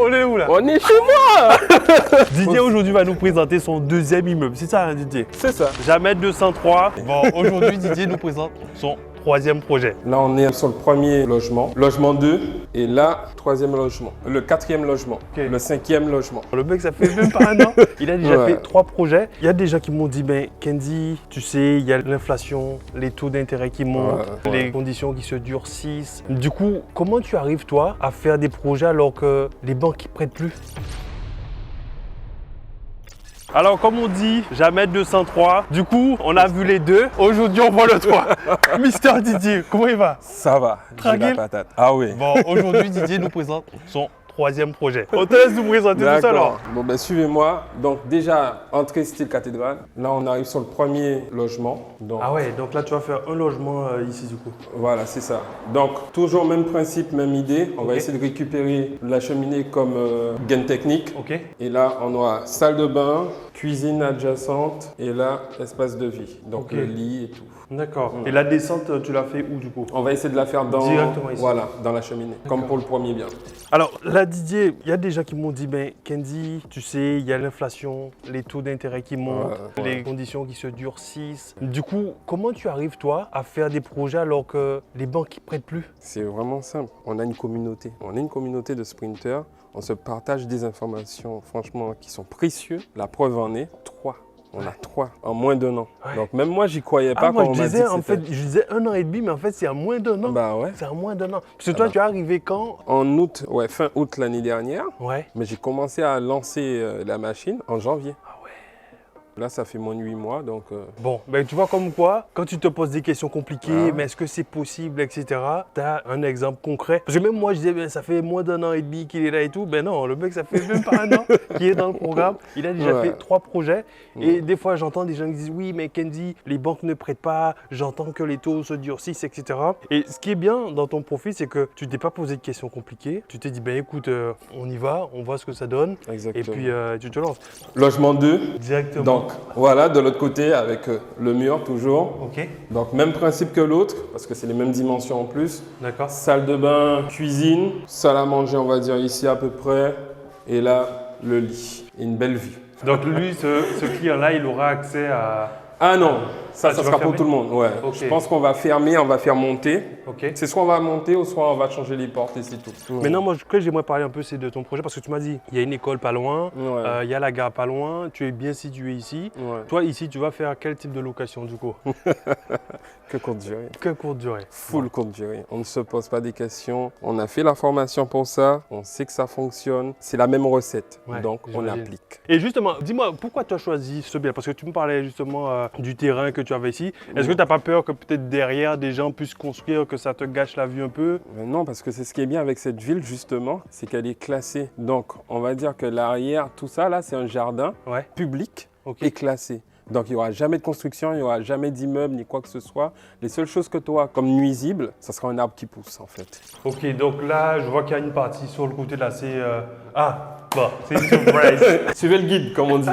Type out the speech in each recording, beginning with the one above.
On est où là? On est chez moi. Didier aujourd'hui va nous présenter son deuxième immeuble. C'est ça, hein, Didier? C'est ça. Jamais 203. Bon, aujourd'hui, Didier nous présente son troisième projet. Là, on est sur le premier logement, logement 2, et là, troisième logement, le quatrième logement, le cinquième logement. Le mec, ça fait même pas un an. Il a déjà Ouais. fait 3 projets. Il y a des gens qui m'ont dit, ben, Kenzie, tu sais, il y a l'inflation, les taux d'intérêt qui montent, les conditions qui se durcissent. Du coup, comment tu arrives, toi, à faire des projets alors que les banques ne prêtent plus? Alors, comme on dit, jamais 203. Du coup, on a vu les deux. Aujourd'hui, on voit le 3. Mister Didier, comment il va? Ça va, j'ai la Tranquille? patate. Ah oui. Bon, aujourd'hui, Didier nous présente son troisième projet. On te laisse nous présenter tout ça alors. Bon, ben suivez-moi. Donc déjà, entrée style cathédrale. Là, on arrive sur le premier logement. Donc, Ah ouais, donc là, tu vas faire un logement ici du coup. voilà, c'est ça. Donc, toujours même principe, même idée. On va essayer de récupérer la cheminée comme gaine technique. Ok. Et là, on aura salle de bain, cuisine adjacente et là, espace de vie. Donc, le lit et tout. D'accord. Et la descente, tu l'as fait où du coup? On va essayer de la faire Directement ici. Voilà, dans la cheminée, comme pour le premier bien. Alors là, Didier, il y a des gens qui m'ont dit, ben, Kenzie, tu sais, il y a l'inflation, les taux d'intérêt qui montent, les conditions qui se durcissent. Du coup, comment tu arrives, toi, à faire des projets alors que les banques ne prêtent plus? C'est vraiment simple. On a une communauté. On est une communauté de sprinters. On se partage des informations, franchement, qui sont précieuses. La preuve en est 3. On a 3 en moins d'1 an. Ouais. Donc même moi, j'y croyais pas moi, quand on je m'a disais, dit que en fait, je disais 1 an et demi, mais en fait, c'est à moins d'1 an. Bah ouais. C'est à moins d'1 an. Parce que toi, tu es arrivé quand? En août, fin août l'année dernière. Ouais. Mais j'ai commencé à lancer la machine en janvier. Ah ouais. Là, ça fait moins de 8 mois, donc... Bon, ben tu vois comme quoi, quand tu te poses des questions compliquées, mais est-ce que c'est possible, etc., tu as un exemple concret. Parce que même moi, je disais, ben, ça fait moins d'1 an et demi qu'il est là et tout. Ben non, le mec, ça fait même pas un an qu'il est dans le programme. Il a déjà fait 3 projets. Et des fois, j'entends des gens qui disent, oui, mais Kenzie, les banques ne prêtent pas, j'entends que les taux se durcissent, etc. Et ce qui est bien dans ton profil, c'est que tu t'es pas posé de questions compliquées. Tu t'es dit, ben écoute, on y va, on voit ce que ça donne. Exactement. Et puis, tu te lances. Logement 2. Directement. Donc, voilà, de l'autre côté, avec le mur, toujours. Ok. Donc, même principe que l'autre, parce que c'est les mêmes dimensions en plus. D'accord. Salle de bain, cuisine, salle à manger, on va dire ici à peu près. Et là, le lit. Et une belle vue. Donc lui, ce client-là, il aura accès à... Ah non, ça tu vas sera pour fermer? tout le monde. Ouais. Ok. Je pense qu'on va fermer, on va faire monter. Ok. C'est soit on va monter ou soit on va changer les portes et c'est tout. Maintenant, moi, ce que j'aimerais parler un peu, c'est de ton projet, parce que tu m'as dit, il y a une école pas loin, Ouais. il y a la gare pas loin, tu es bien situé ici. Ouais. Toi, ici, tu vas faire quel type de location, du coup? Que courte durée. Que courte durée? Full courte durée. On ne se pose pas des questions. On a fait la formation pour ça. On sait que ça fonctionne. C'est la même recette. Ouais, donc, on j'imagine. applique. Et justement, dis-moi, pourquoi tu as choisi ce bien? Parce que tu me parlais justement du terrain que tu avais ici. Est-ce que tu n'as pas peur que peut-être derrière, des gens puissent construire, que ça te gâche la vue un peu? Non, parce que c'est ce qui est bien avec cette ville, justement, c'est qu'elle est classée. Donc, on va dire que l'arrière, tout ça, là, c'est un jardin public et classé. Donc, il n'y aura jamais de construction, il n'y aura jamais d'immeuble ni quoi que ce soit. Les seules choses que tu auras comme nuisibles, ça sera un arbre qui pousse, en fait. Ok, donc là, je vois qu'il y a une partie sur le côté là, c'est... bon, c'est une surprise. Suivez le guide, comme on dit.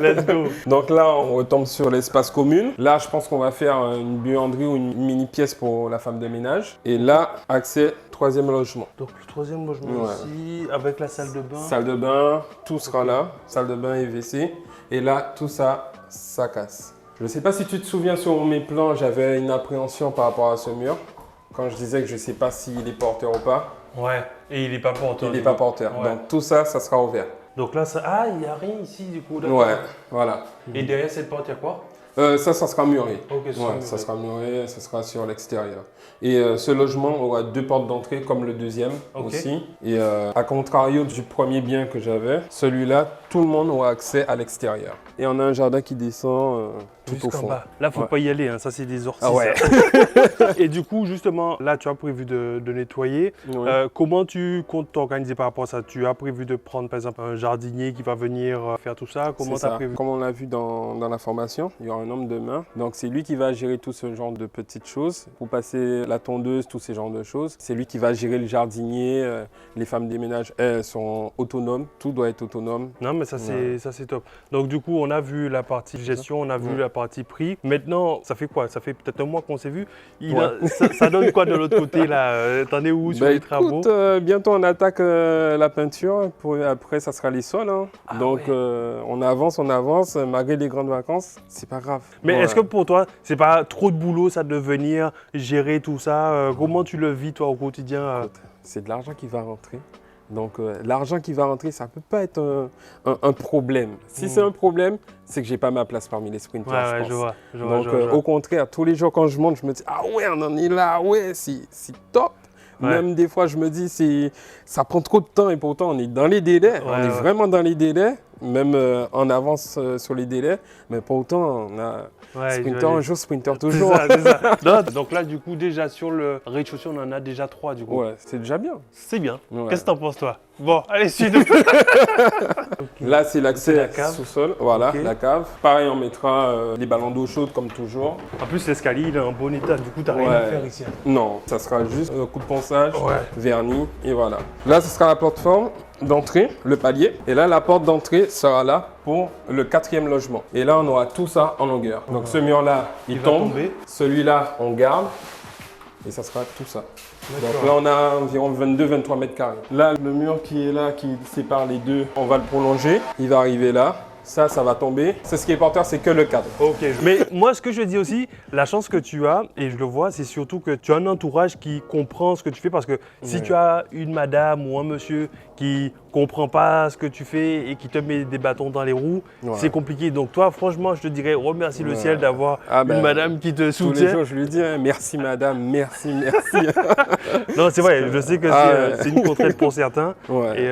Let's go. Donc là, on retombe sur l'espace commun. Là, je pense qu'on va faire une buanderie ou une mini-pièce pour la femme de ménage. Et là, accès troisième logement. Donc le troisième logement ici, avec la salle de bain. Salle de bain, tout sera là. Salle de bain et WC. Et là, tout ça, ça casse. Je ne sais pas si tu te souviens, sur mes plans, j'avais une appréhension par rapport à ce mur. Quand je disais que je ne sais pas s'il est porteur ou pas. Ouais, et il n'est pas porteur. Il n'est pas porteur. Ouais. Donc tout ça, ça sera ouvert. Donc là, ça... il n'y a rien ici du coup. D'accord. Ouais, voilà. Et derrière cette porte, il y a quoi? Ça sera muré. Ok, ça sera muré, ça sera sur l'extérieur. Et ce logement aura 2 portes d'entrée comme le deuxième aussi. Et à contrario du premier bien que j'avais, celui-là, tout le monde aura accès à l'extérieur. Et on a un jardin qui descend tout au fond. Bas. Là, faut pas y aller, hein. Ça c'est des orties. Ah ouais. Et du coup, justement, là, tu as prévu de nettoyer. Comment tu comptes t'organiser par rapport à ça? Tu as prévu de prendre, par exemple, un jardinier qui va venir faire tout ça? Comment tu as prévu? Comme on l'a vu dans la formation, il y aura un homme de main. Donc, c'est lui qui va gérer tout ce genre de petites choses. Pour passer la tondeuse, tous ces genres de choses. C'est lui qui va gérer le jardinier. Les femmes des ménages, elles, sont autonomes. Tout doit être autonome. Non, mais ça, c'est top. Donc, du coup, on a vu la partie gestion, on a vu la partie prix. Maintenant, ça fait quoi? Ça fait peut-être un mois qu'on s'est vu. Ça donne quoi de l'autre côté là? T'en es où sur les travaux? Bientôt on attaque la peinture. Après, ça sera les sols. Hein. Donc on avance. Malgré les grandes vacances, c'est pas grave. Mais est-ce que pour toi, c'est pas trop de boulot ça de venir gérer tout ça? Comment tu le vis toi au quotidien? C'est de l'argent qui va rentrer. Donc l'argent qui va rentrer, ça ne peut pas être un problème. Si c'est un problème, c'est que j'ai pas ma place parmi les sprinters, je pense. Donc au contraire, tous les jours quand je monte, je me dis ah ouais, on en est là, ouais, c'est top. Même des fois, je me dis ça prend trop de temps et pourtant on est dans les délais. On est vraiment dans les délais, même en avance sur les délais. Mais pourtant, on a sprinter un jour, sprinter toujours. C'est ça. Non, donc là, du coup, déjà sur le rez-de-chaussée, on en a déjà 3 du coup. Ouais, c'est déjà bien. C'est bien. Ouais. Qu'est-ce que t'en penses toi? Bon, allez, suite. Là, c'est l'accès sous-sol. Voilà, la cave. Pareil, on mettra les ballons d'eau chaude comme toujours. En plus, l'escalier, il est en bon état. Du coup, t'as rien à faire ici. Non, ça sera juste un coup de ponçage, vernis et voilà. Là, ce sera la plateforme d'entrée, le palier. Et là, la porte d'entrée sera là pour le 4e logement. Et là, on aura tout ça en longueur. Donc, ce mur-là, il tombe. Celui-là, on garde. Et ça sera tout ça. Donc là, on a environ 22-23 mètres carrés. Là, le mur qui est là, qui sépare les deux, on va le prolonger. Il va arriver là. Ça va tomber. C'est ce qui est porteur, c'est que le cadre. Ok. Mais moi, ce que je dis aussi, la chance que tu as, et je le vois, c'est surtout que tu as un entourage qui comprend ce que tu fais. Parce que si tu as une madame ou un monsieur qui comprend pas ce que tu fais et qui te met des bâtons dans les roues, c'est compliqué. Donc toi, franchement, je te dirais, remercie le ciel d'avoir une madame qui te soutient. Tous les jours, je lui dis, merci madame, merci. Non, c'est vrai, je sais que c'est une contrainte pour certains. Et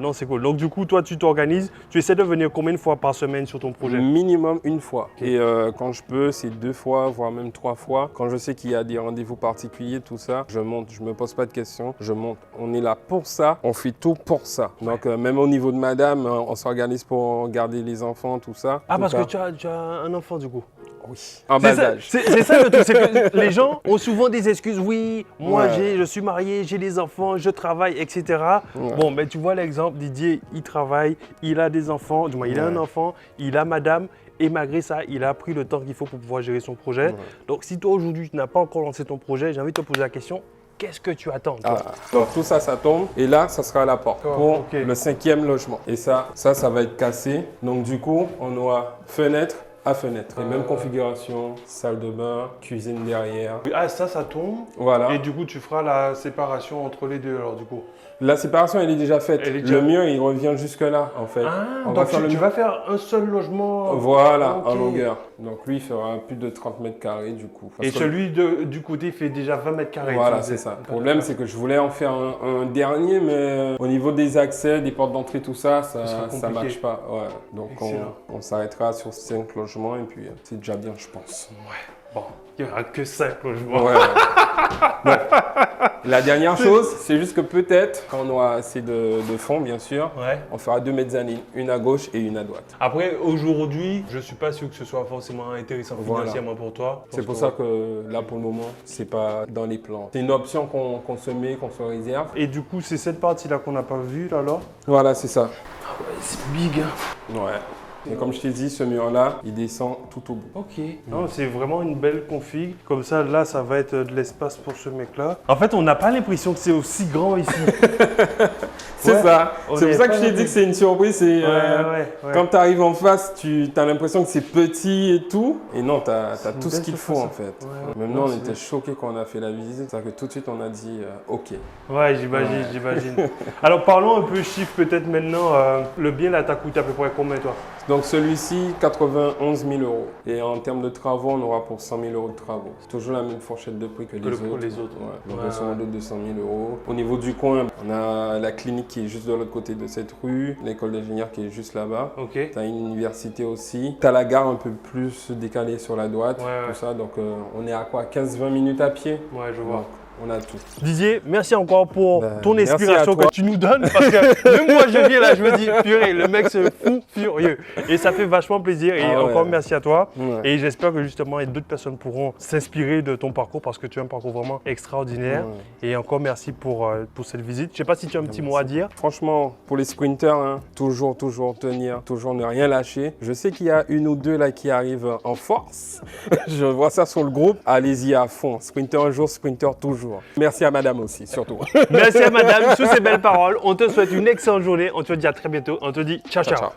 non, c'est cool. Donc du coup, toi, tu t'organises, tu essaies de venir combien de fois par semaine sur ton projet? Minimum une fois. Et quand je peux, c'est 2 fois, voire même 3 fois. Quand je sais qu'il y a des rendez-vous particuliers, tout ça, je monte, je me pose pas de questions, je monte. On est là pour ça, on fait tout pour ça. Donc même au niveau de madame, on s'organise pour garder les enfants, tout ça. Ah, parce que tu as un enfant du coup? Oui, en bas âge. C'est ça le truc, c'est que les gens ont souvent des excuses. Oui, moi je suis marié, j'ai des enfants, je travaille, etc. Bon, ben tu vois l'exemple, Didier, il travaille, il a des enfants, du moins il a un enfant, il a madame. Et malgré ça, il a pris le temps qu'il faut pour pouvoir gérer son projet. Donc si toi aujourd'hui, tu n'as pas encore lancé ton projet, j'ai envie de te poser la question. Qu'est-ce que tu attends toi? Donc tout ça, ça tombe. Et là, ça sera la porte pour le 5e logement. Et ça va être cassé. Donc du coup, on aura fenêtre à fenêtre. Et même configuration, salle de bain, cuisine derrière. Ah, ça tombe. Voilà. Et du coup, tu feras la séparation entre les deux alors du coup. La séparation, elle est déjà faite. Le mur, il revient jusque là, en fait. Ah, donc tu vas faire un seul logement. Voilà, en longueur. Donc lui, il fera plus de 30 mètres carrés du coup. Et celui du côté fait déjà 20 mètres carrés. Voilà, c'est ça. Le problème, c'est que je voulais en faire un dernier, mais au niveau des accès, des portes d'entrée, tout ça, ça ne matche pas. Ouais. Donc on s'arrêtera sur 5 logements et puis c'est déjà bien, je pense. Ouais. Bon, il n'y aura que 5 logements. Ouais. La dernière chose, c'est juste que peut-être, quand on aura assez de fonds, bien sûr, on fera 2 mezzanines, une à gauche et une à droite. Après, aujourd'hui, je ne suis pas sûr que ce soit forcément intéressant financièrement pour toi. C'est pour ça que là, pour le moment, c'est pas dans les plans. C'est une option qu'on se met, qu'on se réserve. Et du coup, c'est cette partie-là qu'on n'a pas vue, là, alors? Voilà, c'est ça. Ah ouais, c'est big, hein. Ouais. Et comme je t'ai dit, ce mur-là, il descend tout au bout. Ok. Non, c'est vraiment une belle config. Comme ça, là, ça va être de l'espace pour ce mec-là. En fait, on n'a pas l'impression que c'est aussi grand ici. C'est ça. C'est pour ça que je t'ai dit que c'est une surprise. Quand tu arrives en face, tu as l'impression que c'est petit et tout. Et non, tu as tout ce qu'il faut en fait. Même nous, on était choqués quand on a fait la visite. C'est-à-dire que tout de suite, on a dit OK. Ouais, j'imagine. Alors, parlons un peu chiffre peut-être maintenant. Le bien, là, t'as coûté à peu près combien, toi? Donc celui-ci, 91 000 €. Et en termes de travaux, on aura pour 100 000 € de travaux. C'est toujours la même fourchette de prix que les autres. Donc grosso modo 200 000 €. Au niveau du coin, on a la clinique qui est juste de l'autre côté de cette rue, l'école d'ingénieur qui est juste là-bas. Tu as une université aussi. Tu as la gare un peu plus décalée sur la droite, tout ça. Donc on est à quoi, 15-20 minutes à pied. Ouais, je vois. On a tout. Didier, merci encore pour ton merci inspiration que tu nous donnes. Parce que même moi, je viens là, je me dis, purée, le mec se fout furieux. Et ça fait vachement plaisir. Et encore merci à toi. Ouais. Et j'espère que justement, d'autres personnes pourront s'inspirer de ton parcours parce que tu as un parcours vraiment extraordinaire. Ouais. Et encore merci pour cette visite. Je ne sais pas si tu as un petit mot à dire. Franchement, pour les sprinters, hein, toujours tenir, toujours ne rien lâcher. Je sais qu'il y a une ou deux là qui arrivent en force. Je vois ça sur le groupe. Allez-y à fond. Sprinter un jour, sprinter toujours. Merci à madame aussi, surtout. Merci à madame. Sous ces belles paroles, on te souhaite une excellente journée. On te dit à très bientôt. On te dit ciao, ciao. Ciao.